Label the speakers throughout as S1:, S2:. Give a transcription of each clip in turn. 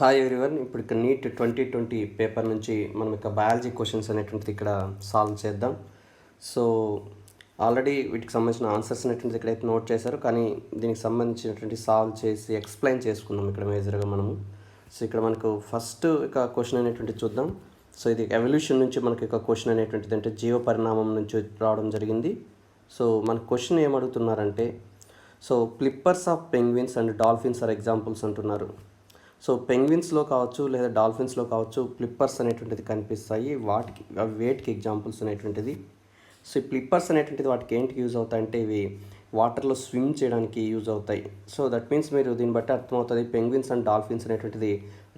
S1: Hi everyone. ఇప్పుడు ఇక్కడ neat 2020 paper నుంచి మనం ఇక బయాలజీ క్వశ్చన్స్ అనేటువంటిది ఇక్కడ సాల్వ్ చేద్దాం. సో ఆల్రెడీ వీటికి సంబంధించిన ఆన్సర్స్ అనేటువంటిది ఇక్కడైతే నోట్ చేశారు, కానీ దీనికి సంబంధించినటువంటి సాల్వ్ చేసి ఎక్స్ప్లెయిన్ చేసుకుందాం ఇక్కడ మేజర్గా మనము. సో ఇక్కడ మనకు ఫస్ట్ ఇక క్వశ్చన్ అనేటువంటిది చూద్దాం. సో ఇది ఎవల్యూషన్ నుంచి మనకి ఇక క్వశ్చన్ అనేటువంటిది అంటే జీవ పరిణామం నుంచి రావడం జరిగింది. సో మన క్వశ్చన్ ఏమడుగుతున్నారంటే, so flippers of penguins and dolphins are examples అంటున్నారు. సో పెంగ్విన్స్లో కావచ్చు లేదా డాల్ఫిన్స్లో కావచ్చు ఫ్లిప్పర్స్ అనేటువంటిది కనిపిస్తాయి. వాటికి వేటికి ఎగ్జాంపుల్స్ అనేటువంటిది. సో ఈ ఫ్లిప్పర్స్ అనేటువంటిది వాటికి ఏంటికి యూజ్ అవుతాయి అంటే ఇవి వాటర్లో స్విమ్ చేయడానికి యూజ్ అవుతాయి. సో దట్ మీన్స్ మీరు దీన్ని బట్టి అర్థమవుతుంది పెంగ్విన్స్ అండ్ డాల్ఫిన్స్ అనేటువంటిది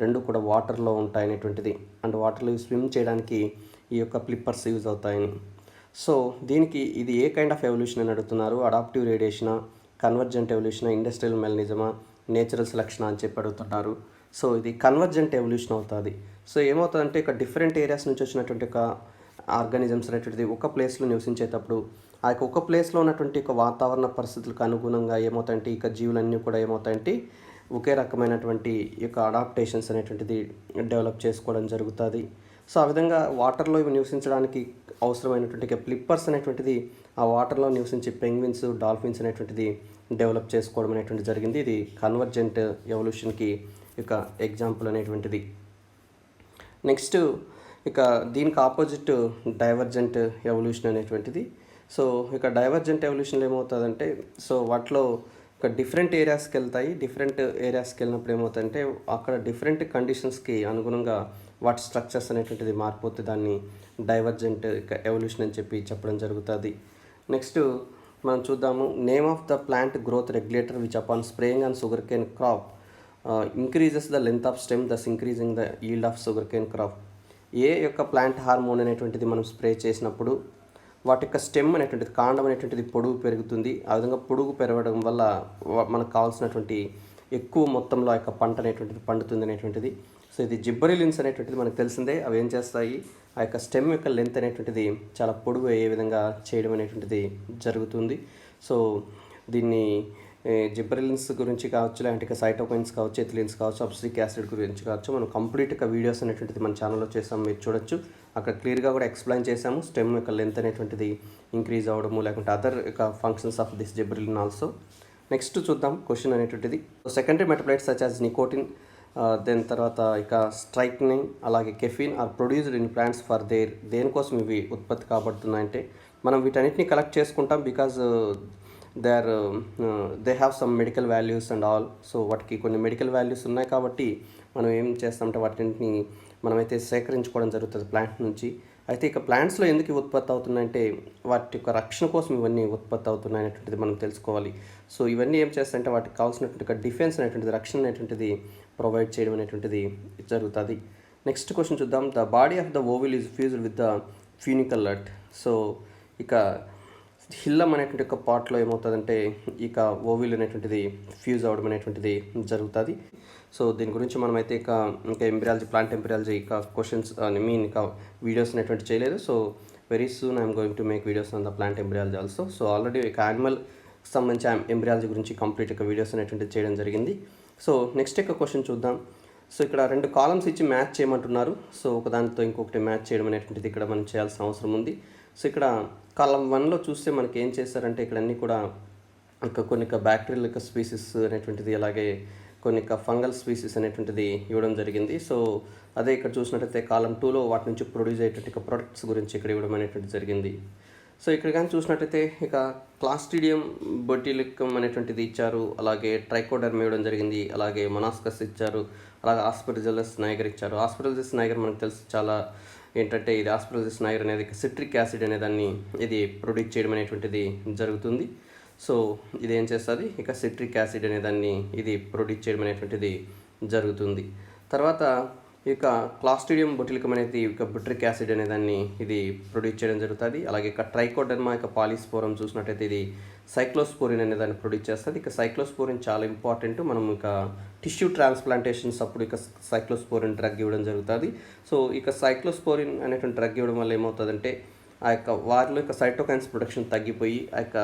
S1: రెండు కూడా వాటర్లో ఉంటాయి అనేటువంటిది, అండ్ వాటర్లో స్విమ్ చేయడానికి ఈ యొక్క ఫ్లిప్పర్స్ యూజ్ అవుతాయని. సో దీనికి ఇది ఏ కైండ్ ఆఫ్ ఎవల్యూషన్ అని అడుగుతున్నారు. అడాప్టివ్ రేడియేషనా, కన్వర్జెంట్ ఎవల్యూషనా, ఇండస్ట్రియల్ మెకానిజమా, నేచురల్ సెలక్షన్ అని చెప్పి అడుగుతుంటారు. సో ఇది కన్వర్జెంట్ ఎవల్యూషన్ అవుతుంది. సో ఏమవుతుందంటే ఇక డిఫరెంట్ ఏరియాస్ నుంచి వచ్చినటువంటి ఒక ఆర్గానిజమ్స్ అనేటువంటిది ఒక ప్లేస్లో నివసించేటప్పుడు ఆ యొక్క ఒక ప్లేస్లో ఉన్నటువంటి ఒక వాతావరణ పరిస్థితులకు అనుగుణంగా ఏమవుతాయంటే ఇక జీవులన్నీ కూడా ఏమవుతాయంటే ఒకే రకమైనటువంటి యొక్క అడాప్టేషన్స్ అనేటువంటిది డెవలప్ చేసుకోవడం జరుగుతుంది. సో ఆ విధంగా వాటర్లో ఇవి నివసించడానికి అవసరమైనటువంటి ఫ్లిప్పర్స్ అనేటువంటిది ఆ వాటర్లో నివసించే పెంగ్విన్స్, డాల్ఫిన్స్ అనేటువంటిది డెవలప్ చేసుకోవడం అనేటువంటిది జరిగింది. ఇది కన్వర్జెంట్ ఎవల్యూషన్కి ఇక ఎగ్జాంపుల్ అనేటువంటిది. నెక్స్ట్ ఇక దీనికి ఆపోజిట్ డైవర్జెంట్ ఎవల్యూషన్ అనేటువంటిది. సో ఇక డైవర్జెంట్ ఎవల్యూషన్లో ఏమవుతుందంటే, సో వాటిలో ఇక డిఫరెంట్ ఏరియాస్కి వెళ్తాయి. డిఫరెంట్ ఏరియాస్కి వెళ్ళినప్పుడు ఏమవుతుందంటే అక్కడ డిఫరెంట్ కండిషన్స్కి అనుగుణంగా వాటి స్ట్రక్చర్స్ అనేటువంటిది మారిపోతే దాన్ని డైవర్జెంట్ ఇక ఎవల్యూషన్ అని చెప్పి చెప్పడం జరుగుతుంది. నెక్స్ట్ మనం చూద్దాము. Name of the plant growth regulator which upon spraying on sugar cane crop increases the length of stem thus increasing the yield of sugar cane crop. ఏ యొక్క ప్లాంట్ హార్మోన్ అనేటువంటిది మనం స్ప్రే చేసినప్పుడు వాటి యొక్క స్టెమ్ అనేటువంటిది, కాండం అనేటువంటిది పొడుగు పెరుగుతుంది. ఆ విధంగా పొడుగు పెరగడం వల్ల మనకు కావాల్సినటువంటి ఎక్కువ మొత్తంలో ఆ యొక్క పంట అనేటువంటిది పండుతుంది అనేటువంటిది. సో ఇది జిబ్బరిలిన్స్ అనేటువంటిది మనకు తెలిసిందే. అవి ఏం చేస్తాయి, ఆ యొక్క స్టెమ్ యొక్క లెంత్ అనేటువంటిది చాలా పొడుగు అయ్యే విధంగా చేయడం అనేటువంటిది జరుగుతుంది. సో దీన్ని జిబ్బరిలిన్స్ గురించి కావచ్చు, లేదంటే ఇక సైటోకైన్స్ కావచ్చు, ఎథిలిన్స్ కావచ్చు, అబ్సిక్ యాసిడ్ గురించి కావచ్చు, మనం కంప్లీట్గా వీడియోస్ అనేటువంటిది మన ఛానల్లో చేసాము, మీరు చూడొచ్చు. అక్కడ క్లియర్గా కూడా ఎక్స్ప్లెయిన్ చేసాము స్టెమ్ యొక్క లెంత్ అనేటువంటిది ఇంక్రీజ్ అవ్వడము, లేకుంటే అదర్ యొక్క functions of this gibberellin also. Next చూద్దాం క్వశ్చన్ అనేటువంటిది. Secondary metabolites such as nicotine, then తర్వాత ఇక స్ట్రైక్నింగ్, అలాగే caffeine are produced in plants for దేనికోసం ఇవి ఉత్పత్తి కాబడుతున్నాయంటే మనం వీటన్నిటిని కలెక్ట్ చేసుకుంటాం because they have some medical values and all. So వాటికి కొన్ని మెడికల్ వాల్యూస్ ఉన్నాయి కాబట్టి మనం ఏం చేస్తామంటే వాటిని మనమైతే సేకరించుకోవడం జరుగుతుంది ప్లాంట్ నుంచి. అయితే ఇక ప్లాంట్స్లో ఎందుకు ఉత్పత్తి అవుతున్నాయంటే వాటి యొక్క రక్షణ కోసం ఇవన్నీ ఉత్పత్తి అవుతున్నాయి అనేటువంటిది మనం తెలుసుకోవాలి. సో ఇవన్నీ ఏం చేస్తాయంటే వాటికి కావాల్సినటువంటి డిఫెన్స్ అనేటువంటిది, రక్షణ అనేటువంటిది ప్రొవైడ్ చేయడం అనేటువంటిది జరుగుతుంది. నెక్స్ట్ క్వశ్చన్ చూద్దాం. The body of the ovule is fused with the funicle. So ఇక హిల్లం అనేటువంటి ఒక పార్ట్లో ఏమవుతుందంటే ఇక ఓవిల్ అనేటువంటిది ఫ్యూజ్ అవ్వడం అనేటువంటిది జరుగుతుంది. సో దీని గురించి మనమైతే ఇంకా ఎంబ్రియాలజీ, ప్లాంట్ ఎంబ్రియాలజీ ఇక క్వశ్చన్స్ ఇక వీడియోస్ అనేటువంటి చేయలేదు. So very soon I'm going to make videos on the plant embryology also. So already ఇక యానిమల్ సంబంధించి ఎంబ్రియాలజీ గురించి కంప్లీట్ ఇక వీడియోస్ అనేటువంటిది చేయడం జరిగింది. సో నెక్స్ట్ ఇక క్వశ్చన్ చూద్దాం. సో ఇక్కడ 2 కాలమ్స్ ఇచ్చి మ్యాచ్ చేయమంటున్నారు. సో ఒకదానితో ఇంకొకటి మ్యాచ్ చేయడం అనేటువంటిది ఇక్కడ మనం చేయాల్సిన అవసరం ఉంది. సో ఇక్కడ కాలం 1లో చూస్తే మనకి ఏం చేస్తారంటే ఇక్కడ అన్నీ కూడా కొన్ని బ్యాక్టీరియల్ యొక్క స్పీసీస్ అనేటువంటిది, అలాగే కొన్ని ఫంగల్ స్పీసీస్ అనేటువంటిది ఇవ్వడం జరిగింది. సో అదే ఇక్కడ చూసినట్టయితే కాలం 2లో వాటి నుంచి ప్రొడ్యూస్ అయ్యేటువంటి ప్రొడక్ట్స్ గురించి ఇక్కడ ఇవ్వడం అనేటువంటిది జరిగింది. సో ఇక్కడ కానీ చూసినట్టయితే ఇక క్లాస్ట్రిడియం బొటిలికం అనేటువంటిది ఇచ్చారు, అలాగే ట్రైకోడర్మ్ ఇవ్వడం జరిగింది, అలాగే మొనాస్కస్ ఇచ్చారు, అలాగే ఆస్పరిజిల్లస్ నైగర్ ఇచ్చారు. ఆస్పరిజిల్లస్ నైగర్ మనకు తెలుసు చాలా ఏంటంటే ఇది ఆస్పరిజిల్లస్ నైగర్ అనేది సిట్రిక్ యాసిడ్ అనేదాన్ని ఇది ప్రొడ్యూస్ చేయడం అనేటువంటిది జరుగుతుంది. సో ఇది ఏం చేస్తుంది, ఇక సిట్రిక్ యాసిడ్ అనేదాన్ని ఇది ప్రొడ్యూస్ చేయడం అనేటువంటిది జరుగుతుంది. తర్వాత ఇక క్లాస్ట్రిడియం బొటిలికం అనేది ఇక బుట్రిక్ యాసిడ్ అనేదాన్ని ఇది ప్రొడ్యూస్ చేయడం జరుగుతుంది. అలాగే ఇక ట్రైకోడర్మా ఇక పాలిస్పోరం చూసినట్టయితే ఇది సైక్లోస్పోరిన్ అనేదాన్ని ప్రొడ్యూస్ చేస్తుంది. ఇక సైక్లోస్పోరిన్ చాలా ఇంపార్టెంట్. మనం ఇక టిష్యూ ట్రాన్స్ప్లాంటేషన్స్ అప్పుడు ఇక సైక్లోస్పోరిన్ డ్రగ్ ఇవ్వడం జరుగుతుంది. సో ఇక సైక్లోస్పోరిన్ అనేటువంటి డ్రగ్ ఇవ్వడం వల్ల ఏమవుతుందంటే ఆ యొక్క వారిలో యొక్క సైటోకైన్స్ ప్రొడక్షన్ తగ్గిపోయి ఆ యొక్క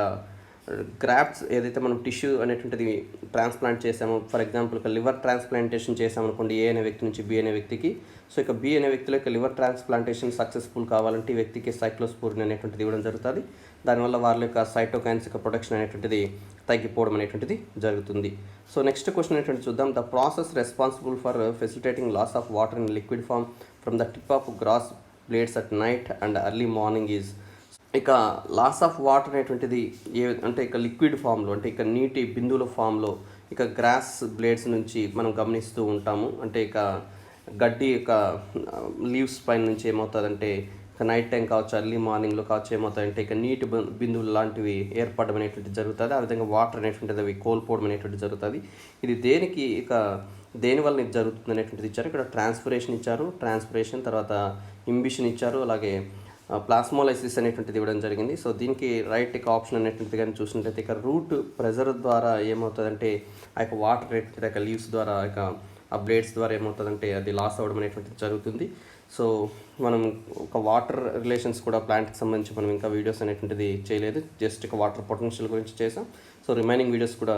S1: గ్రాఫ్ట్స్ ఏదైతే మనం టిష్యూ అనేటువంటిది ట్రాన్స్ప్లాంట్ చేసామో, ఫర్ ఎగ్జాంపుల్ ఒక లివర్ ట్రాన్స్ప్లాంటేషన్ చేసామనుకోండి ఏ అనే వ్యక్తి నుంచి బి అనే వ్యక్తికి. సో ఇక బి అనే వ్యక్తిలో ఇక లివర్ ట్రాన్స్ప్లాంటేషన్ సక్సెస్ఫుల్ కావాలంటే ఈ వ్యక్తికి సైక్లోస్పోరిన్ అనేటువంటిది ఇవ్వడం జరుగుతుంది. దానివల్ల వాళ్ళ యొక్క సైటోకైన్స్ యొక్క ప్రొడక్షన్ అనేటువంటిది తగ్గిపోవడం అనేటువంటిది జరుగుతుంది. సో నెక్స్ట్ క్వశ్చన్ అనేటువంటి చూద్దాం. The process responsible for facilitating loss of water in liquid form from the tip of grass blades at night and early morning is. ఇక లాస్ ఆఫ్ వాటర్ అనేటువంటిది అంటే ఇక లిక్విడ్ ఫామ్లో, అంటే ఇక నీటి బిందువుల ఫామ్లో ఇక గ్రాస్ బ్లేడ్స్ నుంచి మనం గమనిస్తూ ఉంటాము. అంటే ఇక గడ్డి యొక్క లీవ్స్ పైన నుంచి ఏమవుతుందంటే ఇక నైట్ టైం కావచ్చు, ఎర్లీ మార్నింగ్లో కావచ్చు, ఏమవుతాయంటే ఇక నీటి బిందువులు లాంటివి ఏర్పడడం అనేటువంటిది జరుగుతుంది. ఆ విధంగా వాటర్ అనేటువంటిది అవి కోల్పోవడం అనేటువంటిది జరుగుతుంది. ఇది దేనివల్ల ఇది జరుగుతుంది అనేటువంటిది ఇచ్చారు. ఇక్కడ ట్రాన్స్పిరేషన్ తర్వాత ఇంబిషన్ ఇచ్చారు, అలాగే ప్లాస్మోలైసిస్ అనేటువంటిది ఇవ్వడం జరిగింది. సో దీనికి రైట్ ఇక ఆప్షన్ అనేటువంటిది కానీ చూసినట్లయితే ఇక రూట్ ప్రెజర్ ద్వారా ఏమవుతుందంటే ఆ యొక్క వాటర్ అనేటువంటిది ఆ యొక్క లీవ్స్ ద్వారా ఇక ఆ బ్లేడ్స్ ద్వారా ఏమవుతుందంటే అది లాస్ అవ్వడం అనేటువంటిది జరుగుతుంది. సో మనం ఒక వాటర్ రిలేషన్స్ కూడా ప్లాంట్కి సంబంధించి మనం ఇంకా వీడియోస్ అనేటువంటిది చేయలేదు, జస్ట్ ఇక వాటర్ పొటెన్షియల్ గురించి చేసాం. సో రిమైనింగ్ వీడియోస్ కూడా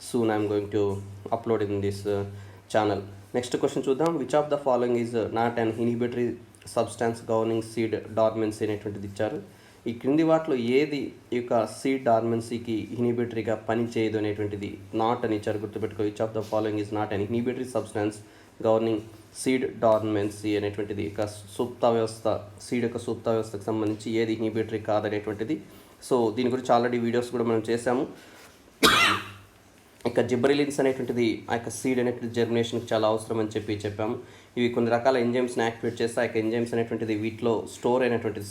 S1: soon I'm going to upload in this channel. Next question చూద్దాం. Which of the following is not an inhibitory substance governing seed dormancy అనేటువంటిది ఇచ్చారు. ఈ క్రింది వాటిలో ఏది ఈ యొక్క సీడ్ డార్మెన్సీకి ఇన్హిబిటరీగా పనిచేయదు అనేటువంటిది నాట్ అని ఇచ్చారు, గుర్తుపెట్టుకో. Which of the following is not an inhibitory substance governing seed dormancy అనేటువంటిది ఇక సీడ్ యొక్క సుప్త వ్యవస్థకు సంబంధించి ఏది ఇన్హిబిటరీ కాదనేటువంటిది. సో దీని గురించి ఆల్రెడీ వీడియోస్ కూడా మనం చేసాము. ఇక జిబ్బరిలిన్స్ అనేటువంటిది ఆ యొక్క సీడ్ అనేటువంటి జర్మినేషన్కి చాలా అవసరం అని చెప్పాము. ఇవి కొన్ని రకాల ఎంజైమ్స్ని యాక్టివేట్ చేస్తాయి. ఆ యొక్క ఎంజైమ్స్ అనేటువంటిది వీటిలో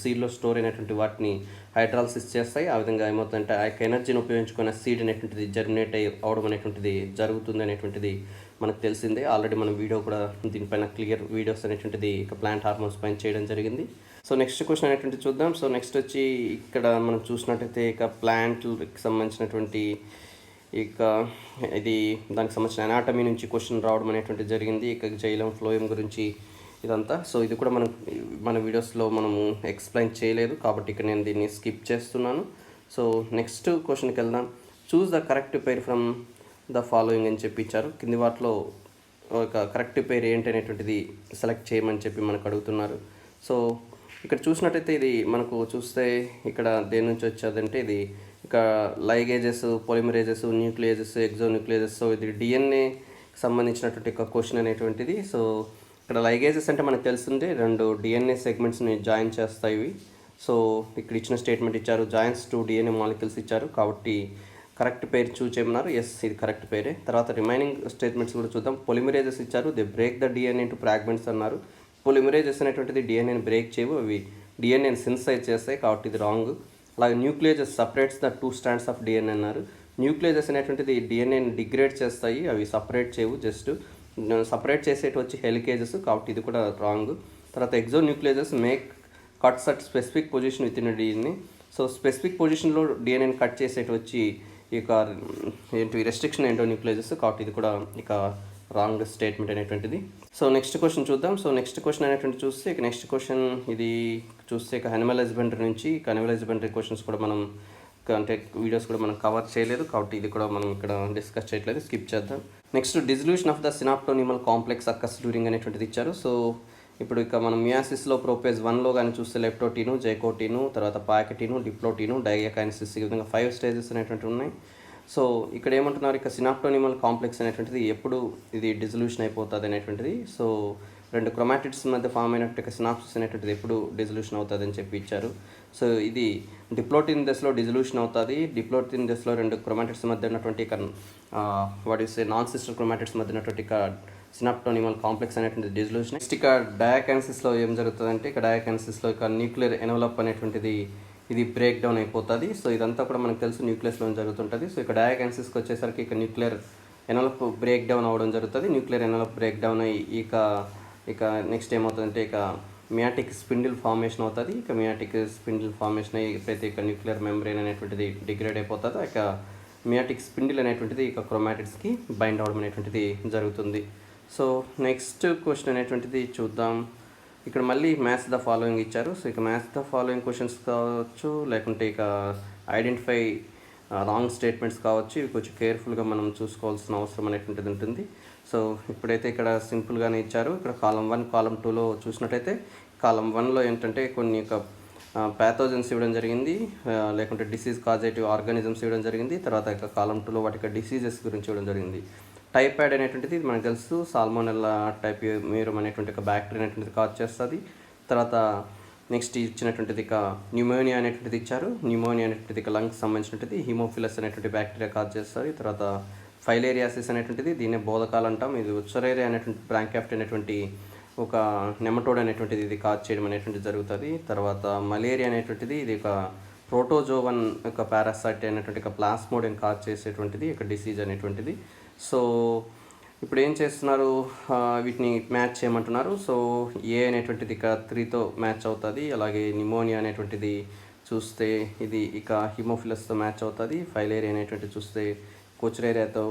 S1: సీడ్లో స్టోర్ అయినటువంటి వాటిని హైడ్రాలసిస్ చేస్తాయి. ఆ విధంగా ఏమవుతుందంటే ఆ యొక్క ఎనర్జీని ఉపయోగించుకున్న సీడ్ అనేటువంటిది జర్మినేట్ అవడం అనేటువంటిది జరుగుతుంది అనేటువంటిది మనకు తెలిసిందే. ఆల్రెడీ మనం వీడియో కూడా దీనిపైన క్లియర్ వీడియోస్ అనేటువంటిది ఇక ప్లాంట్ హార్మోన్స్ పైన చేయడం జరిగింది. సో నెక్స్ట్ క్వశ్చన్ అనేటువంటి చూద్దాం. సో నెక్స్ట్ వచ్చి ఇక్కడ మనం చూసినట్టయితే ఇక ప్లాంట్కి సంబంధించినటువంటి ఇక ఇది దానికి సంబంధించిన అనాటమీ నుంచి క్వశ్చన్ రావడం అనేటువంటి జరిగింది. ఇక జైలం ఫ్లోయం గురించి ఇదంతా. సో ఇది కూడా మన వీడియోస్లో మనము ఎక్స్ప్లెయిన్ చేయలేదు కాబట్టి ఇక్కడ నేను దీన్ని స్కిప్ చేస్తున్నాను. సో నెక్స్ట్ క్వశ్చన్కి వెళ్దాం. Choose the correct pair from the following అని ఇచ్చారు. కింది వాటిలో ఒక కరెక్ట్ పేర్ ఏంటి అనేటువంటిది సెలెక్ట్ చేయమని మనకు అడుగుతున్నారు. సో ఇక్కడ చూసినట్టయితే ఇది మనకు చూస్తే ఇక్కడ దేని నుంచి వచ్చేదంటే ఇది ఇక లైగేజెస్, పొలిమరేజెస్, న్యూక్లియేజెస్, ఎగ్జోన్యూక్లియేజెస్. సో ఇది డిఎన్ఏ సంబంధించినటువంటి ఒక క్వశ్చన్ అనేటువంటిది. సో ఇక్కడ లైగేజెస్ అంటే మనకు తెలుస్తుంది 2 డిఎన్ఏ సెగ్మెంట్స్ని జాయిన్ చేస్తాయి. సో ఇక్కడ ఇచ్చిన స్టేట్మెంట్ ఇచ్చారు, జాయిన్స్ 2 డిఎన్ఏ మాలిక్యూల్స్ ఇచ్చారు కాబట్టి కరెక్ట్ పేరు చూస్ చేయమన్నారు. ఎస్, ఇది కరెక్ట్ పేరే. తర్వాత రిమైనింగ్ స్టేట్మెంట్స్ కూడా చూద్దాం. పొలిమరేజెస్ ఇచ్చారు, they break the DNA into fragments అన్నారు. పొలిమరేజెస్ అనేటువంటిది డిఎన్ఏని బ్రేక్ చేయవు, అవి డిఎన్ఏని సింథసైజ్ చేస్తాయి కాబట్టి ఇది రాంగ్. అలాగే nucleases separates the 2 strands of DNA అన్నారు. న్యూక్లియేజెస్ అనేటువంటిది డిఎన్ఏని డిగ్రేడ్ చేస్తాయి, అవి సపరేట్ చేయవు, జస్ట్ సపరేట్ చేసేటి వచ్చి హెలికేజెస్ కాబట్టి ఇది కూడా రాంగ్. తర్వాత exonucleases make cuts at specific position within DNA. So specific పొజిషన్లో డిఎన్ఏని కట్ చేసేటి వచ్చి ఇక రెస్ట్రిక్షన్ ఎండోన్యూక్లియేజెస్ కాబట్టి ఇది కూడా ఇక రాంగ్ స్టేట్మెంట్ అనేటువంటిది. సో నెక్స్ట్ క్వశ్చన్ చూద్దాం. సో నెక్స్ట్ క్వశ్చన్ అనేటువంటి చూస్తే ఇక నెక్స్ట్ క్వశ్చన్ ఇది చూస్తే ఇక అనిమల్ హస్బెండరీ నుంచి అనిమల్ హస్బెండరీ క్వశ్చన్స్ కూడా మనం అంటే వీడియోస్ కూడా మనం కవర్ చేయలేదు కాబట్టి ఇది కూడా మనం ఇక్కడ డిస్కస్ చేయట్లేదు, స్కిప్ చేద్దాం. Next dissolution of the synaptonemal complex occurs during అనేటువంటిది ఇచ్చారు. సో ఇప్పుడు ఇక మనం మియాసిస్లో ప్రోపేజ్ 1లో కానీ చూస్తే లెప్టోటీను, జైకోటీను, తర్వాత పాకెటీను, డిప్లోటీను, డయాకైనసిస్, ఈ విధంగా 5 స్టేజెస్ అనేటువంటివి ఉన్నాయి. సో ఇక్కడ ఏమంటున్నారు, ఇక సినాప్టోనిమల్ కాంప్లెక్స్ అనేటువంటిది ఎప్పుడు ఇది డిజల్యూషన్ అయిపోతుంది అనేటువంటిది. సో 2 క్రోమాటిడ్స్ మధ్య ఫామ్ అయినట్టు సినాప్సిస్ అనేటువంటిది ఎప్పుడు డిజల్యూషన్ అవుతుంది అని ఇచ్చారు. సో ఇది డిప్లోటిన్ దశలో డిజల్యూషన్ అవుతుంది. డిప్లోటిన్ దశలో 2 క్రోమాటిడ్స్ మధ్య ఉన్నటువంటి నాన్ సిస్టర్ క్రోమాటిడ్స్ మధ్య ఉన్నటువంటి సినాప్టోనిమల్ కాంప్లెక్స్ అనేటువంటి డిజల్యూషన్. నెక్స్ట్ ఇక డయాకైనసిస్లో ఏం జరుగుతుందంటే ఇక డయాకైనసిస్లో ఇక న్యూక్లియర్ ఎన్వలప్ అనేటువంటిది ఇది బ్రేక్ డౌన్ అయిపోతుంది. సో ఇదంతా కూడా మనకు తెలుసు న్యూక్లియస్లో జరుగుతుంటుంది. సో ఇక డయాకైనసిస్కి వచ్చేసరికి ఇక న్యూక్లియర్ ఎన్వలప్ బ్రేక్ డౌన్ అవ్వడం జరుగుతుంది. న్యూక్లియర్ ఎన్వలప్ బ్రేక్ డౌన్ అయ్యి ఇక నెక్స్ట్ ఏమవుతుందంటే ఇక మియాటిక్ స్పిండిల్ ఫార్మేషన్ అవుతుంది. ఇక మియాటిక్ స్పిండిల్ ఫార్మేషన్ అయ్యి ఎప్పుడైతే ఇక న్యూక్లియర్ మెంబ్రెయిన్ అనేటువంటిది డిగ్రేడ్ అయిపోతుందో ఇక మియాటిక్ స్పిండిల్ అనేటువంటిది ఇక క్రోమాటిడ్స్కి బైండ్ అవ్వడం అనేటువంటిది జరుగుతుంది. సో నెక్స్ట్ క్వశ్చన్ అనేటువంటిది చూద్దాం. ఇక్కడ మళ్ళీ మ్యాథ్స్ ద ఫాలోయింగ్ ఇచ్చారు. సో ఇక మ్యాథ్స్ ద ఫాలోయింగ్ క్వశ్చన్స్ కావచ్చు, లేకుంటే ఇక ఐడెంటిఫై రాంగ్ స్టేట్మెంట్స్ కావచ్చు, ఇవి కొంచెం కేర్ఫుల్గా మనం చూసుకోవాల్సిన అవసరం అనేటువంటిది ఉంటుంది. సో ఇప్పుడైతే ఇక్కడ సింపుల్గానే ఇచ్చారు. ఇక్కడ కాలం 1 కాలం 2లో చూసినట్టయితే కాలం 1లో ఏంటంటే కొన్ని ప్యాథోజన్స్ ఇవ్వడం జరిగింది, లేకుంటే డిసీజ్ కాజేటివ్ ఆర్గానిజమ్స్ ఇవ్వడం జరిగింది. తర్వాత ఇక కాలం 2లో వాటి డిసీజెస్ గురించి ఇవ్వడం జరిగింది. టైఫాయిడ్ అనేటువంటిది ఇది మనకు తెలుసు, సాల్మోనెల్లా టైపియోమిరం అనేటువంటి బ్యాక్టీరియా అనేటువంటిది కాజ్ చేస్తుంది. తర్వాత నెక్స్ట్ ఇచ్చినటువంటిది న్యూమోనియా అనేటువంటిది ఇచ్చారు. న్యూమోనియా అనేటువంటిది లంగ్స్ సంబంధించినటువంటిది. హిమోఫిలస్ అనేటువంటి బ్యాక్టీరియా కాజ్ చేస్తుంది. తర్వాత ఫైలేరియాసిస్ అనేటువంటిది దీన్నే బోధకాలు అంటాం. ఇది ఉచ్చరేరియా అనేటువంటి బ్రాంకాఫ్ట్ అనేటువంటి ఒక నెమటోడ్ అనేటువంటిది ఇది కాజ్ చేయడం అనేటువంటిది జరుగుతుంది. తర్వాత మలేరియా అనేటువంటిది ఇది ప్రోటోజోవన్ పారాసైట్ అనేటువంటి ప్లాస్మోడియం కాజ్ చేసేటువంటిది డిసీజ్ అనేటువంటిది. సో ఇప్పుడు ఏం చేస్తున్నారు, వీటిని మ్యాచ్ చేయమంటున్నారు. సో ఏ అనేటువంటిది 3తో మ్యాచ్ అవుతుంది. అలాగే న్యూమోనియా అనేటువంటిది చూస్తే ఇది హిమోఫిలస్తో మ్యాచ్ అవుతుంది. ఫైలేరియా అనేటువంటిది చూస్తే కోచరేరియాతో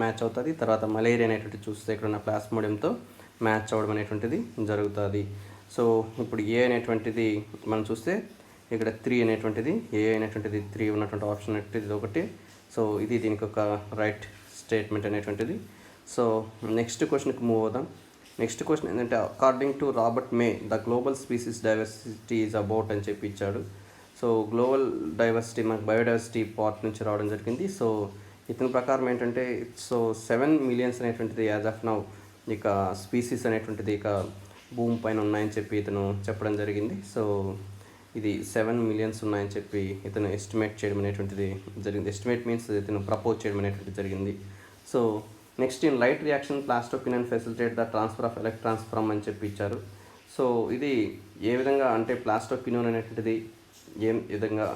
S1: మ్యాచ్ అవుతుంది. తర్వాత మలేరియా అనేటువంటిది చూస్తే ఇక్కడ ఉన్న ప్లాస్మోడియంతో మ్యాచ్ అవ్వడం అనేటువంటిది జరుగుతుంది. సో ఇప్పుడు ఏ అనేటువంటిది మనం చూస్తే ఇక్కడ 3 అనేటువంటిది, ఏ అనేటువంటిది 3 ఉన్నటువంటి ఆప్షన్ అనేటువంటిది ఒకటి. సో ఇది దీనికి రైట్ స్టేట్మెంట్ అనేటువంటిది. సో నెక్స్ట్ క్వశ్చన్కి మూవ్ అవుదాం. నెక్స్ట్ క్వశ్చన్ ఏంటంటే according to Robert may the global species diversity is about అని చెప్పి ఇచ్చాడు. సో గ్లోబల్ డైవర్సిటీ మనకు బయోడైవర్సిటీ పార్ట్ నుంచి రావడం జరిగింది. సో ఇతని ప్రకారం ఏంటంటే 7 మిలియన్స్ అనేటువంటిది యాజ్ ఆఫ్ నౌ స్పీసీస్ అనేటువంటిది భూమి పైన ఉన్నాయని చెప్పి ఇతను చెప్పడం జరిగింది. సో ఇది 7 మిలియన్స్ ఉన్నాయని చెప్పి ఇతను ఎస్టిమేట్ చేయడం అనేటువంటిది జరిగింది. ఎస్టిమేట్ మీన్స్ ఇతను ప్రపోజ్ చేయడం అనేటువంటిది జరిగింది. So next in light reaction plastoquinone facilitate the transfer of electrons from అని చెప్పి ఇచ్చారు. సో ఇది ఏ విధంగా అంటే ప్లాస్టోక్వినోన్ అనేటువంటిది ఏ విధంగా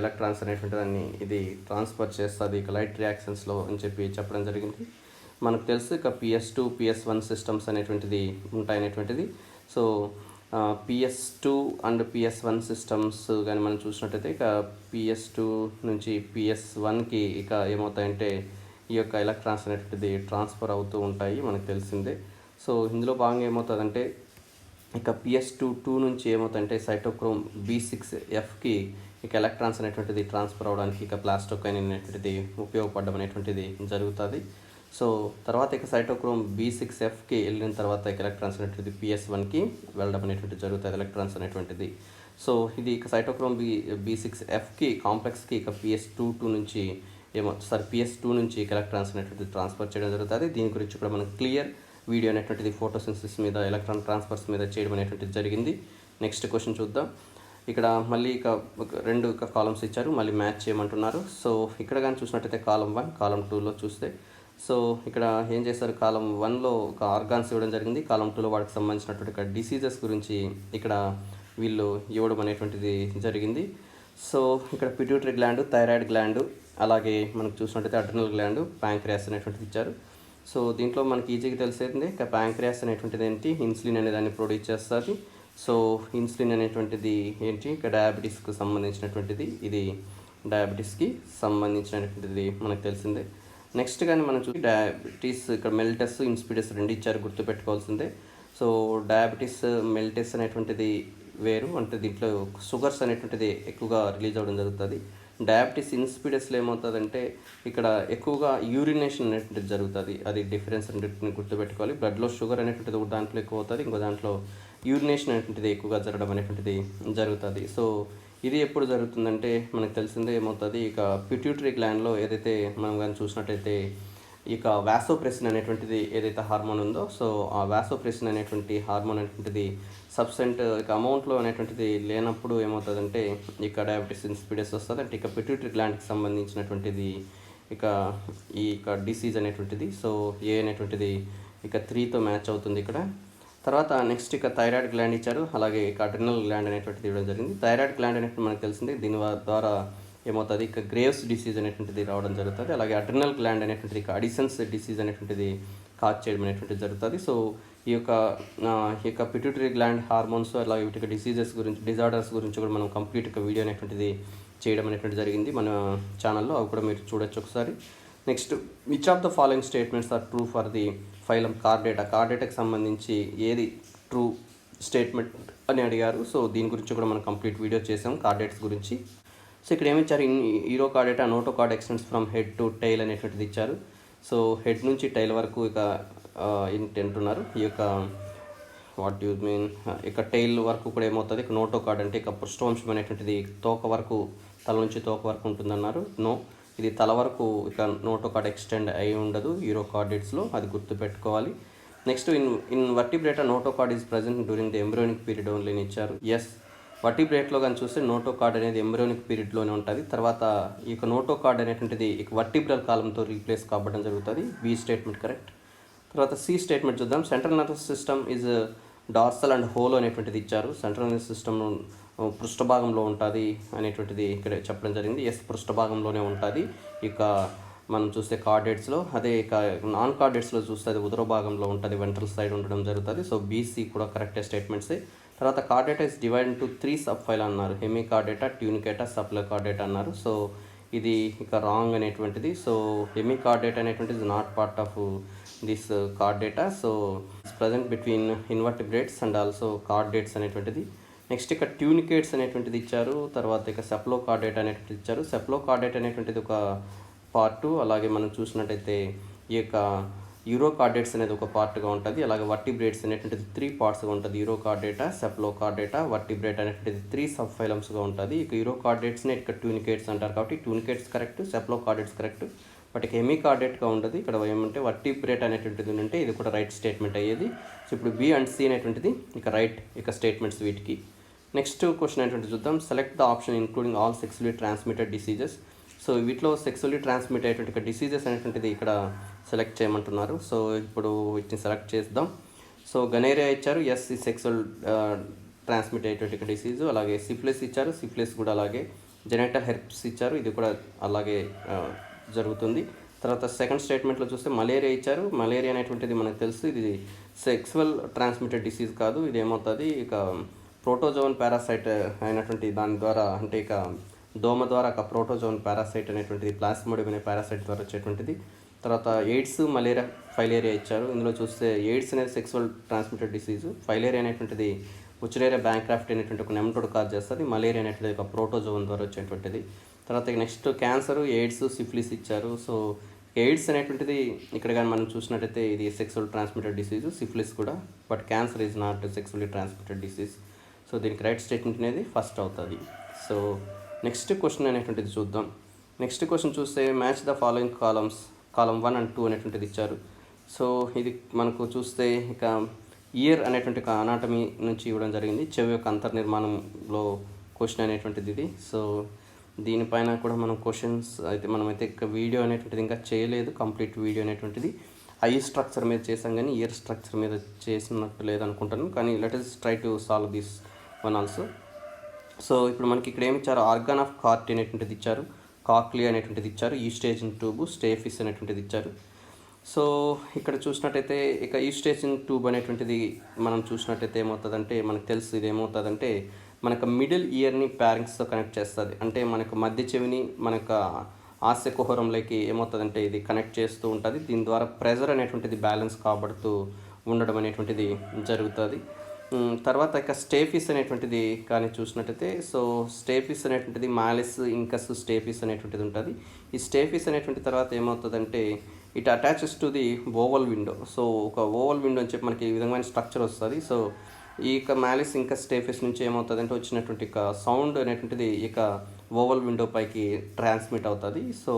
S1: ఎలక్ట్రాన్స్ అనేటువంటి దాన్ని ఇది ట్రాన్స్ఫర్ చేస్తుంది లైట్ రియాక్షన్స్లో అని చెప్పి చెప్పడం జరిగింది. మనకు తెలుసు PS2 PS1 సిస్టమ్స్ అనేటువంటిది ఉంటాయనేటువంటిది. So PS2 and PS1 systems కానీ మనం చూసినట్టయితే PS2 నుంచి PS1కి ఏమవుతాయంటే ఈ ఎలక్ట్రాన్స్ అనేటువంటిది ట్రాన్స్ఫర్ అవుతూ ఉంటాయి, మనకు తెలిసిందే. సో ఇందులో భాగంగా ఏమవుతుందంటే PS2 నుంచి ఏమవుతుందంటే సైటోక్రోమ్ B6Fకి ఎలక్ట్రాన్స్ అనేటువంటిది ట్రాన్స్ఫర్ అవడానికి ప్లాస్టోకైనిన్ అనేటువంటిది ఉపయోగపడడం అనేటువంటిది జరుగుతుంది. సో తర్వాత సైటోక్రోమ్ B6Fకి వెళ్ళిన తర్వాత ఎలక్ట్రాన్స్ అనేటువంటిది PS1కి వెళ్ళడం అనేటువంటిది జరుగుతుంది ఎలక్ట్రాన్స్ అనేటువంటిది. సో ఇది సైటోక్రోమ్ B6Fకి కాంప్లెక్స్కి PS2 నుంచి PS2 నుంచి ఎలక్ట్రాన్స్ అనేటువంటిది ట్రాన్స్ఫర్ చేయడం జరుగుతుంది. దీని గురించి కూడా మనకు క్లియర్ వీడియో అనేటువంటిది ఫోటోసిన్సిస్ మీద ఎలక్ట్రాన్ ట్రాన్స్ఫర్స్ మీద చేయడం అనేటువంటిది జరిగింది. నెక్స్ట్ క్వశ్చన్ చూద్దాం. ఇక్కడ మళ్ళీ 2 కాలమ్స్ ఇచ్చారు, మళ్ళీ మ్యాచ్ చేయమంటున్నారు. సో ఇక్కడ కానీ చూసినట్టయితే కాలం 1 కాలం 2లో చూస్తే సో ఇక్కడ ఏం చేశారు, కాలం 1లో ఆర్గాన్స్ ఇవ్వడం జరిగింది, కాలం 2లో వాటికి సంబంధించినటువంటి డిసీజెస్ గురించి ఇక్కడ వీళ్ళు ఇవ్వడం అనేటువంటిది జరిగింది. సో ఇక్కడ పిట్యూటరీ గ్లాండ్, థైరాయిడ్ గ్లాండ్, అలాగే మనకు చూసినట్టయితే అడ్రినల్ గ్లాండ్, ప్యాంక్రియాస్ అనేటువంటిది ఇచ్చారు. సో దీంట్లో మనకి ఈజీగా తెలిసేది ప్యాంక్రియాస్ అనేటువంటిది ఏంటి, ఇన్సులిన్ అనే దాన్ని ప్రొడ్యూస్ చేస్తుంది. సో ఇన్సులిన్ అనేటువంటిది ఏంటి, డయాబెటీస్కి సంబంధించినటువంటిది, ఇది డయాబెటీస్కి సంబంధించినటువంటిది మనకు తెలిసిందే. నెక్స్ట్ కానీ మనం చూసి డయాబెటీస్ మెల్టస్, ఇన్స్పిడస్ 2 ఇచ్చారు, గుర్తుపెట్టుకోవాల్సిందే. సో డయాబెటీస్ మెల్టస్ అనేటువంటిది వేరు, అంటే దీంట్లో షుగర్స్ అనేటువంటిది ఎక్కువగా రిలీజ్ అవ్వడం జరుగుతుంది. డయాబెటీస్ ఇన్స్పిడస్లో ఏమవుతుందంటే ఇక్కడ ఎక్కువగా యూరినేషన్ అనేటువంటిది జరుగుతుంది, అది డిఫరెన్స్ రెండింటిని గుర్తుపెట్టుకోవాలి. బ్లడ్లో షుగర్ అనేటువంటిది ఒక దాంట్లో ఎక్కువ అవుతుంది, ఇంకో దాంట్లో యూరినేషన్ అనేటువంటిది ఎక్కువగా జరగడం అనేటువంటిది జరుగుతుంది. సో ఇది ఎప్పుడు జరుగుతుందంటే మనకు తెలిసిందే ఏమవుతుంది, పిట్యూటరీ గ్లాండ్లో ఏదైతే మనం కానీ చూసినట్టయితే వాసోప్రెసిన్ అనేటువంటిది ఏదైతే హార్మోన్ ఉందో, సో ఆ వాసోప్రెసిన్ అనేటువంటి హార్మోన్ అనేటువంటిది సబ్సెంట్ అమౌంట్లో అనేటువంటిది లేనప్పుడు ఏమవుతుందంటే డయాబెటీస్ ఇన్సిపిడస్ వస్తుంది. అంటే పిట్యూటరీ గ్లాండ్కి సంబంధించినటువంటిది ఈ డిసీజ్ అనేటువంటిది. సో ఏ అనేటువంటిది 3తో మ్యాచ్ అవుతుంది ఇక్కడ. తర్వాత నెక్స్ట్ థైరాయిడ్ గ్లాండ్ ఇచ్చారు, అలాగే అడ్రినల్ గ్లాండ్ అనేటువంటిది ఇవ్వడం జరిగింది. థైరాయిడ్ గ్లాండ్ అనేటువంటి మనకు తెలిసింది, దీని ద్వారా ఏమవుతుంది గ్రేవ్స్ డిసీజ్ అనేటువంటిది రావడం జరుగుతుంది. అలాగే అడ్రినల్ గ్లాండ్ అనేటువంటిది అడిసన్స్ డిసీజ్ అనేటువంటిది కాజ్ చేయడం అనేటువంటిది జరుగుతుంది. సో ఈ యొక్క పిట్యూటరీ గ్లాండ్ హార్మోన్స్ అలాగే వీటి డిసీజెస్ గురించి, డిజార్డర్స్ గురించి కూడా మనం కంప్లీట్ వీడియో అనేటువంటిది చేయడం అనేటువంటిది జరిగింది మన ఛానల్లో, అవి కూడా మీరు చూడొచ్చు ఒకసారి. Next which of the following statements are true for the phylum Chordata, కార్డేటాకి సంబంధించి ఏది ట్రూ స్టేట్మెంట్ అని అడిగారు. సో దీని గురించి కూడా మనం కంప్లీట్ వీడియో చేసాం కార్డేట్స్ గురించి. సో ఇక్కడ ఏమి ఇచ్చారు, urochordata notochord extends from head to tail అనేటువంటిది ఇచ్చారు. సో హెడ్ నుంచి టైల్ వరకు ఇక ఏంటి అంటున్నారు, ఈ యొక్క వాట్ యూ మీన్ ఇక టైల్ వరకు కూడా ఏమవుతుంది, ఇక నోటోకార్డ్ అంటే ఇక పృష్ఠవంశం అనేటువంటిది తోక వరకు, తల నుంచి తోక వరకు ఉంటుందన్నారు. నో, ఇది తల వరకు ఇక నోటోకార్డ్ ఎక్స్టెండ్ అయి ఉండదు యూరో కార్డేట్స్లో, అది గుర్తుపెట్టుకోవాలి. Next in Vertebrata notochord is present during the embryonic period only అని ఇచ్చారు. ఎస్, వర్టిబ్రేట్లో కానీ చూస్తే నోటోకార్డ్ అనేది ఎంబ్రియోనిక్ పీరియడ్లోనే ఉంటుంది. తర్వాత ఈ యొక్క నోటోకార్డ్ అనేటువంటిది ఇక వర్టిబ్రల్ కాలంతో రీప్లేస్ కావడం జరుగుతుంది. B statement correct. తర్వాత సి స్టేట్మెంట్ చూద్దాం. Central nervous system is dorsal and hollow అనేటువంటిది ఇచ్చారు. సెంట్రల్ నర్వస్ సిస్టమ్ పృష్ఠభాగంలో ఉంటుంది అనేటువంటిది ఇక్కడ చెప్పడం జరిగింది. ఎస్, పృష్ఠభాగంలోనే ఉంటుంది ఇక మనం చూస్తే కార్డేట్స్లో. అదే ఇక నాన్ కార్డేట్స్లో చూస్తే అది ఉదర భాగంలో ఉంటుంది, వెంట్రల్ సైడ్ ఉండడం జరుగుతుంది. సో బీసీ కూడా కరెక్టే స్టేట్మెంట్సే. తర్వాత Chordata is divide into 3 sub file అన్నారు. హెమీ కార్డేటా, ట్యూనికేటా, సప్లై కార్డేటా అన్నారు. సో ఇది ఇక రాంగ్ అనేటువంటిది. సో హెమీ కార్డేటా అనేటువంటిది is not part of this Chordata. So it's present between invertebrates and also chordates అనేటువంటిది. నెక్స్ట్ ఇక ట్యూనికేట్స్ అనేటువంటిది ఇచ్చారు. తర్వాత ఇక సెప్లో కార్డేటా అనేటువంటిది ఇచ్చారు. సెప్లో కార్డేటా అనేటువంటిది ఒక పార్టు. అలాగే మనం చూసినట్టయితే ఈ యొక్క యూరో కార్డేట్స్ అనేది ఒక పార్ట్గా ఉంటుంది. అలాగే వర్టిబ్రేట్స్ అనేటువంటిది 3 పార్ట్స్గా ఉంటుంది. యూరో కార్డేటా, సెప్లో కార్డేటా, వర్టిబ్రేట్ అనేటువంటిది 3 సబ్ ఫైలమ్స్గా ఉంటుంది. ఇక యూరో కార్డేట్స్ని ఇక్కడ ట్యూనికేట్స్ అంటారు కాబట్టి ట్యూనికేట్స్ కరెక్ట్, సెప్లో కార్డేట్స్ కరెక్ట్. బట్ ఇక హెమీ కార్డేట్గా ఉండదు. ఇక్కడ ఏమంటే వర్టిబ్రేట్ అనేటువంటిది ఉంటే ఇది కూడా రైట్ స్టేట్మెంట్ అయ్యేది. సో ఇప్పుడు బి అండ్ సి అనేటువంటిది ఇక రైట్ ఇక స్టేట్మెంట్స్ వీటికి. నెక్స్ట్ క్వశ్చన్ అనేటువంటి చూద్దాం. Select the option including all sexually transmitted diseases. So వీటిలో సెక్సువల్లీ ట్రాన్స్మిట్ అయ్యేటువంటి డిసీజెస్ అనేటువంటిది ఇక్కడ సెలెక్ట్ చేయమంటున్నారు. సో ఇప్పుడు వీటిని సెలెక్ట్ చేద్దాం. సో గనేరియా ఇచ్చారు. ఎస్, ఈ సెక్సువల్ ట్రాన్స్మిట్ అయ్యేటువంటి డిసీజు. అలాగే సిఫిలిస్ ఇచ్చారు. సిఫిలిస్ కూడా అలాగే. జెనైటల్ హెర్ప్స్ ఇచ్చారు. ఇది కూడా అలాగే జరుగుతుంది. తర్వాత సెకండ్ స్టేట్మెంట్లో చూస్తే మలేరియా ఇచ్చారు. మలేరియా అనేటువంటిది మనకు తెలుసు, ఇది సెక్సువల్ ట్రాన్స్మిటెడ్ డిసీజ్ కాదు. ఇది ఏమవుతుంది, ఇక ప్రోటోజోన్ పారాసైట్ అయినటువంటి దాని ద్వారా, అంటే ఇక దోమ ద్వారా ఒక ప్రోటోజోన్ పారాసైట్ అనేటువంటిది ప్లాస్మోడియం అనే పారాసైట్ ద్వారా వచ్చేటువంటిది. తర్వాత ఎయిడ్స్, మలేరియా, ఫైలేరియా ఇచ్చారు. ఇందులో చూస్తే ఎయిడ్స్ అనేది సెక్సువల్ ట్రాన్స్మిటెడ్ డిసీజు. ఫైలేరియా అనేటువంటిది ఉచిరేరియా బ్యాంక్రాఫ్ట్ అనేటువంటి ఒక నెమటోడ్ కాజ్ చేస్తుంది. మలేరియా అనేటువంటిది ఒక ప్రోటోజోన్ ద్వారా వచ్చేటువంటిది. తర్వాత నెక్స్ట్ క్యాన్సర్, ఎయిడ్స్, సిఫిలిస్ ఇచ్చారు. సో ఎయిడ్స్ అనేటువంటిది ఇక్కడ కానీ మనం చూసినట్టయితే ఇది సెక్సువల్ ట్రాన్స్మిటెడ్ డిసీజు, సిఫిలిస్ కూడా. But cancer is not sexually transmitted disease. So దీనికి రైట్ స్టేట్మెంట్ అనేది ఫస్ట్ అవుతుంది. సో నెక్స్ట్ క్వశ్చన్ అనేటువంటిది చూద్దాం. నెక్స్ట్ క్వశ్చన్ చూస్తే match the following columns, column 1 and 2 అనేటువంటిది ఇచ్చారు. సో ఇది మనకు చూస్తే ఇక ఇయర్ అనేటువంటి ఒక అనాటమీ నుంచి ఇవ్వడం జరిగింది. చెవి యొక్క అంతర్నిర్మాణంలో క్వశ్చన్ అనేటువంటిది ఇది. సో దీనిపైన కూడా మనం క్వశ్చన్స్ అయితే మనమైతే ఇక వీడియో అనేటువంటిది ఇంకా చేయలేదు, కంప్లీట్ వీడియో అనేటువంటిది. ఐ స్ట్రక్చర్ మీద చేసాం కానీ ఇయర్ స్ట్రక్చర్ మీద చేసినట్టు లేదనుకుంటాను. కానీ let us try to solve this one also. So ఇప్పుడు మనకి ఇక్కడ ఏమి ఇచ్చారు, ఆర్గాన్ ఆఫ్ కార్ట్ అనేటువంటిది ఇచ్చారు, కాక్లియా అనేటువంటిది ఇచ్చారు, ఈస్టేజిన్ ట్యూబ్, స్టేఫిస్ అనేటువంటిది ఇచ్చారు. సో ఇక్కడ చూసినట్టయితే ఇక ఈస్టేజిన్ ట్యూబ్ అనేటువంటిది మనం చూసినట్టయితే ఏమవుతుందంటే మనకు తెలుసు, ఇది ఏమవుతుందంటే మనకు మిడిల్ ఇయర్ని ప్యారింగ్స్తో కనెక్ట్ చేస్తుంది. అంటే మనకు మధ్య చెవిని మనకు ఆస్య కుహరంలోకి ఏమవుతుందంటే ఇది కనెక్ట్ చేస్తూ ఉంటుంది. దీని ద్వారా ప్రెజర్ అనేటువంటిది బ్యాలెన్స్ కాబడుతూ ఉండడం అనేటువంటిది జరుగుతుంది. తర్వాత ఇక స్టేఫిస్ అనేటువంటిది కానీ చూసినట్టయితే, సో స్టేఫిస్ అనేటువంటిది మాలిస్, ఇంకస్, స్టేఫిస్ అనేటువంటిది ఉంటుంది. ఈ స్టేఫిస్ అనేటువంటి తర్వాత ఏమవుతుందంటే it attaches to the oval window. So ఒక ఓవల్ విండో అని చెప్పి మనకి ఈ విధమైన స్ట్రక్చర్ వస్తుంది. సో ఈ యొక్క మాలిస్ ఇంకా స్టేఫిస్ నుంచి ఏమవుతుందంటే వచ్చినటువంటి ఇక సౌండ్ అనేటువంటిది ఇక ఓవల్ విండో పైకి ట్రాన్స్మిట్ అవుతుంది. సో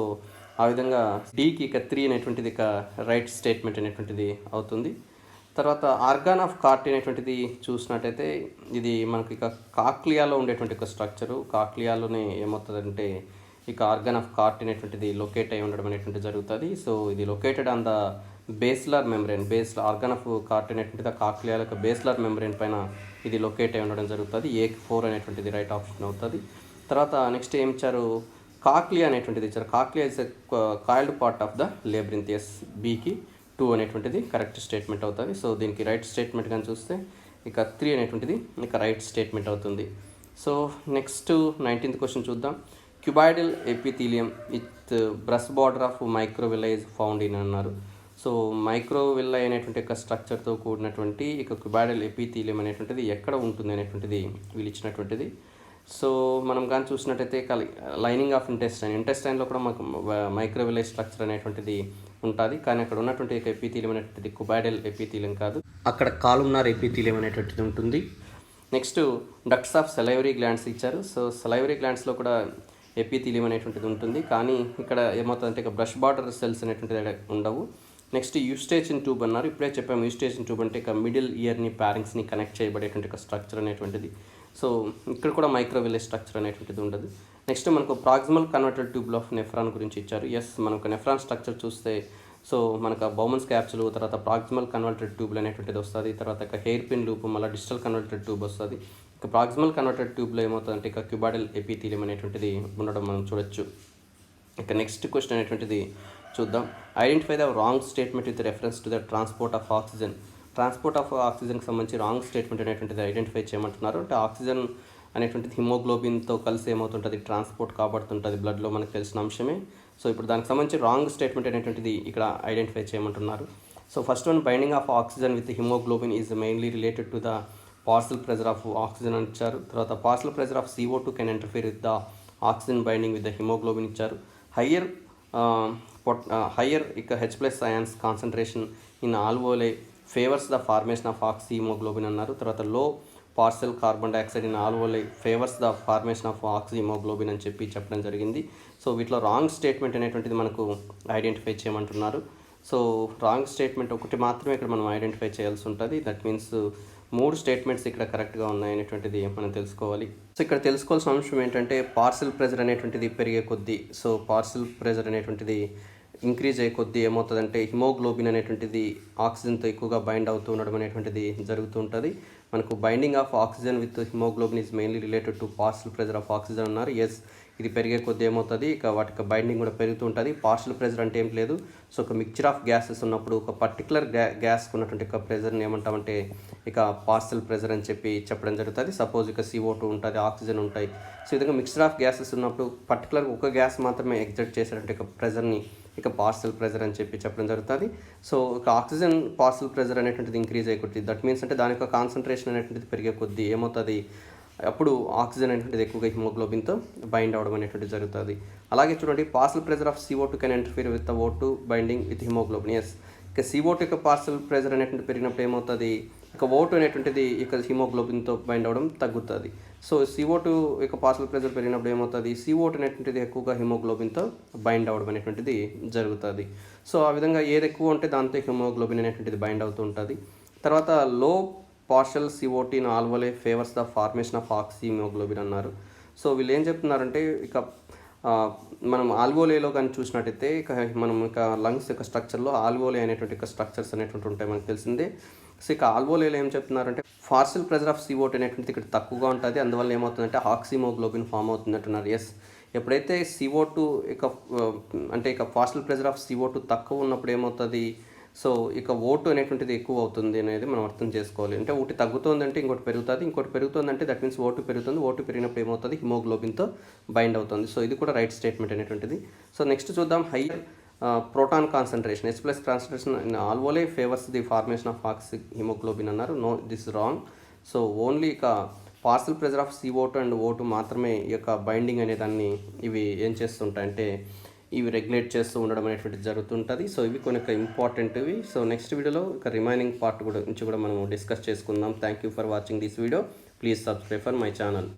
S1: ఆ విధంగా డీకి ఇక 3 అనేటువంటిది ఇక రైట్ స్టేట్మెంట్ అనేటువంటిది అవుతుంది. తర్వాత ఆర్గాన్ ఆఫ్ కార్ట్ అనేటువంటిది చూసినట్టయితే ఇది మనకి ఇక కాక్లియాలో ఉండేటువంటి ఒక స్ట్రక్చరు. కాక్లియాలోనే ఏమవుతుందంటే ఇక ఆర్గాన్ ఆఫ్ కార్ట్ అనేటువంటిది లొకేట్ అయి ఉండడం అనేటువంటి జరుగుతుంది. సో ఇది located on the basilar membrane. Organ of Corti అనేటువంటిది కాక్లియాల యొక్క బేస్లార్ మెంబ్రెయిన్ పైన ఇది లొకేట్ అయి ఉండడం జరుగుతుంది. A4 అనేటువంటిది రైట్ ఆప్షన్ అవుతుంది. తర్వాత నెక్స్ట్ ఏం ఇచ్చారు, కాక్లియా అనేటువంటిది ఇచ్చారు. Cochlea is a coiled part of the labyrinthus. Bకి 2 అనేటువంటిది కరెక్ట్ స్టేట్మెంట్ అవుతుంది. సో దీనికి రైట్ స్టేట్మెంట్ కానీ చూస్తే ఇక 3 అనేటువంటిది ఇక రైట్ స్టేట్మెంట్ అవుతుంది. సో నెక్స్ట్ 19th క్వశ్చన్ చూద్దాం. Cuboidal epithelium with brush border of microvilli is found in అన్నారు. సో మైక్రోవిల్లా అనేటువంటి ఒక స్ట్రక్చర్తో కూడినటువంటి ఇక క్యూబాయిడల్ ఎపిథీలియం అనేటువంటిది ఎక్కడ ఉంటుంది అనేటువంటిది వీళ్ళు ఇచ్చినటువంటిది. సో మనం కానీ చూసినట్టయితే లైనింగ్ ఆఫ్ ఇంటెస్టైన్లో కూడా మాకు మైక్రోవిలై స్ట్రక్చర్ అనేటువంటిది ఉంటుంది, కానీ అక్కడ ఉన్నటువంటి ఎపిథీలియం అనేటువంటిది కుబాయిడల్ ఎపిథీలియం కాదు, అక్కడ కాలుమ్నార్ ఎపిథీలియం అనేటువంటిది ఉంటుంది. Next ducts of salivary glands ఇచ్చారు. సో సెలైవరీ గ్లాండ్స్లో కూడా ఎపిథీలియం అనేటువంటిది ఉంటుంది, కానీ ఇక్కడ ఏమవుతుందంటే ఇక బ్రష్ బార్డర్ సెల్స్ అనేటువంటిది ఉండవు. నెక్స్ట్ యూస్టేషన్ ట్యూబ్ అన్నారు. ఇప్పుడే చెప్పాము యూస్టేషన్ ట్యూబ్ అంటే ఇక మిడిల్ ఇయర్ని ప్యారింగ్స్ని కనెక్ట్ చేయబడేటువంటి ఒక స్ట్రక్చర్ అనేటువంటిది. సో ఇక్కడ కూడా మైక్రోవిలే స్ట్రక్చర్ అనేటువంటిది ఉండదు. నెక్స్ట్ మనకు proximal converted tube of nephron గురించి ఇచ్చారు. ఎస్, మనకు నెఫ్రాన్ స్ట్రక్చర్ చూస్తే సో మనకు బౌమన్స్ క్యాప్సులు, తర్వాత ప్రాక్సిమల్ కన్వర్టెడ్ ట్యూబ్లు అనేటువంటిది వస్తుంది, తర్వాత ఇక హెయిర్ పిన్ లూప్, మళ్ళీ డిజిటల్ కన్వర్టెడ్ ట్యూబ్ వస్తుంది. ఇక ప్రాక్సిమల్ కన్వర్టెడ్ ట్యూబ్లో ఏమవుతుందంటే ఇక క్యూబాయిడల్ ఎపిథీలియం అనేటువంటిది ఉండడం మనం చూడొచ్చు. ఇక నెక్స్ట్ క్వశ్చన్ అనేటువంటిది చూద్దాం. Identify the wrong statement with reference to the transport of oxygen. Transport of ఆక్సిజన్కి సంబంధించి రాంగ్ స్టేట్మెంట్ అనేటువంటిది ఐడెంటిఫై చేయమంటున్నారు. అంటే ఆక్సిజన్ అనేటువంటిది హిమోగ్లోబిన్తో కలిసి ఏమవుతుంటుంది, ట్రాన్స్పోర్ట్ కాబడుతుంటుంది బ్లడ్లో, మనకు తెలిసిన అంశమే. సో ఇప్పుడు దానికి సంబంధించి రాంగ్ స్టేట్మెంట్ అనేటువంటిది ఇక్కడ ఐడెంటిఫై చేయమంటున్నారు. So first one, binding of oxygen with haemoglobin is mainly related to the partial pressure of oxygen అని ఇచ్చారు. తర్వాత partial pressure of CO2 can interfere with the oxygen binding with the haemoglobin ఇచ్చారు. Higher ఇక H+ ions concentration in alveoli favours the formation of oxy haemoglobin అన్నారు. తర్వాత low partial carbon dioxide in alveoli favours the formation of oxy haemoglobin అని చెప్పడం జరిగింది. So వీటిలో wrong statement అనేటువంటిది మనకు ఐడెంటిఫై చేయమంటున్నారు. సో రాంగ్ స్టేట్మెంట్ ఒకటి మాత్రమే ఇక్కడ మనం ఐడెంటిఫై చేయాల్సి ఉంటుంది. దట్ మీన్స్ 3 స్టేట్మెంట్స్ ఇక్కడ కరెక్ట్గా ఉన్నాయనేటువంటిది మనం తెలుసుకోవాలి. సో ఇక్కడ తెలుసుకోవాల్సిన అంశం ఏంటంటే పార్షల్ ప్రెజర్ అనేటువంటిది పెరిగే కొద్దీ, సో పార్షల్ ప్రెజర్ అనేటువంటిది ఇంక్రీజ్ అయ్యే కొద్దీ ఏమవుతుందంటే హిమోగ్లోబిన్ అనేటువంటిది ఆక్సిజన్తో ఎక్కువగా బైండ్ అవుతూ ఉండడం అనేటువంటిది జరుగుతూ ఉంటుంది. మనకు binding of oxygen with haemoglobin is mainly related to partial pressure of oxygen అన్నారు. ఎస్, ఇది పెరిగే కొద్దీ ఏమవుతుంది, ఇక వాటికి బైండింగ్ కూడా పెరుగుతూ ఉంటుంది. పార్షల్ ప్రెజర్ అంటే ఏం లేదు, సో ఒక మిక్చర్ ఆఫ్ గ్యాసెస్ ఉన్నప్పుడు ఒక పర్టికులర్ గ్యాస్కి ఉన్నటువంటి ఒక ప్రెజర్ని ఏమంటామంటే ఇక పార్షల్ ప్రెజర్ అని చెప్పడం జరుగుతుంది. సపోజ్ ఇక CO2 ఉంటుంది, ఆక్సిజన్ ఉంటాయి. సో ఈ విధంగా మిక్చర్ ఆఫ్ గ్యాసెస్ ఉన్నప్పుడు పర్టికులర్ ఒక గ్యాస్ మాత్రమే ఎగ్జర్ట్ చేసేటువంటి ఒక ప్రెజర్ని ఇక పార్షల్ ప్రెజర్ అని చెప్పడం జరుగుతుంది. సో ఇక ఆక్సిజన్ పార్షల్ ప్రెజర్ అనేటువంటిది ఇంక్రీజ్ అయ్యే కొద్దీ, దట్ మీన్స్ అంటే దాని యొక్క కాన్సన్ట్రేషన్ అనేటువంటిది పెరిగే కొద్దీ ఏమవుతుంది, అప్పుడు ఆక్సిజన్ అనేటువంటిది ఎక్కువగా హిమోగ్లోబిన్తో బైండ్ అవడం అనేటువంటిది జరుగుతుంది. అలాగే చూడండి, partial pressure of CO2 can interfere with the O2 binding with hemoglobin. Yes, ఇక CO2 యొక్క పార్షల్ ప్రెజర్ అనేటువంటి పెరిగినప్పుడు ఏమవుతుంది, ఇక O2 అనేటువంటిది ఇక హిమోగ్లోబిన్తో బైండ్ అవ్వడం తగ్గుతుంది. సో CO2 యొక్క పార్షల్ ప్రెజర్ పెరిగినప్పుడు ఏమవుతుంది, CO2 అనేటువంటిది ఎక్కువగా హిమోగ్లోబిన్తో బైండ్ అవ్వడం అనేటువంటిది జరుగుతుంది. సో ఆ విధంగా ఏది ఎక్కువ ఉంటే దాంతో హిమోగ్లోబిన్ అనేటువంటిది బైండ్ అవుతూ ఉంటుంది. తర్వాత low partial CO2 in alveoli favours the formation of oxy haemoglobin అన్నారు. సో వీళ్ళు ఏం చెప్తున్నారంటే ఇక మనం ఆల్వోలేలో కానీ చూసినట్టయితే ఇక మనం ఇక లంగ్స్ యొక్క స్ట్రక్చర్లో ఆల్వోలే అనేటువంటి ఒక స్ట్రక్చర్స్ అనేటువంటి ఉంటాయి, మనకు తెలిసిందే. సో ఇక ఆల్వోలేలో ఏం చెప్తున్నారంటే పార్షల్ ప్రెజర్ ఆఫ్ CO2 అనేటువంటిది ఇక్కడ తక్కువగా ఉంటుంది, అందువల్ల ఏమవుతుందంటే ఆక్సిమోగ్లోబిన్ ఫామ్ అవుతుంది అంటున్నారు. ఎస్, ఎప్పుడైతే CO2 ఇక అంటే ఇక పార్షల్ ప్రెజర్ ఆఫ్ CO2 తక్కువ ఉన్నప్పుడు ఏమవుతుంది, సో ఇక O2 అనేటువంటిది ఎక్కువ అవుతుంది అనేది మనం అర్థం చేసుకోవాలి. అంటే ఒకటి తగ్గుతుందంటే ఇంకోటి పెరుగుతుంది, ఇంకోటి పెరుగుతుందంటే దట్ మీన్స్ O2 పెరుగుతుంది. O2 పెరిగినప్పుడు ఏమవుతుంది, హిమోగ్లోబిన్తో బైండ్ అవుతుంది. సో ఇది కూడా రైట్ స్టేట్మెంట్ అనేటువంటిది. సో నెక్స్ట్ చూద్దాం, higher proton concentration H+ concentration in alveoli favours the formation of oxy haemoglobin అన్నారు. No, this wrong. So only ఇక partial pressure of CO2 and O2 మాత్రమే ఈ యొక్క బైండింగ్ అనే దాన్ని ఇవి ఏం చేస్తుంటాయంటే ఇవి రెగ్యులేట్ చేస్తూ ఉండడం అనేటువంటిది జరుగుతుంటుంది. సో ఇవి కొన్ని ఇంపార్టెంట్వి. సో నెక్స్ట్ వీడియోలో ఇక రిమైనింగ్ పార్ట్ గురించి కూడా మనం డిస్కస్ చేసుకుందాం. Thank you for watching this video. Please subscribe for my channel.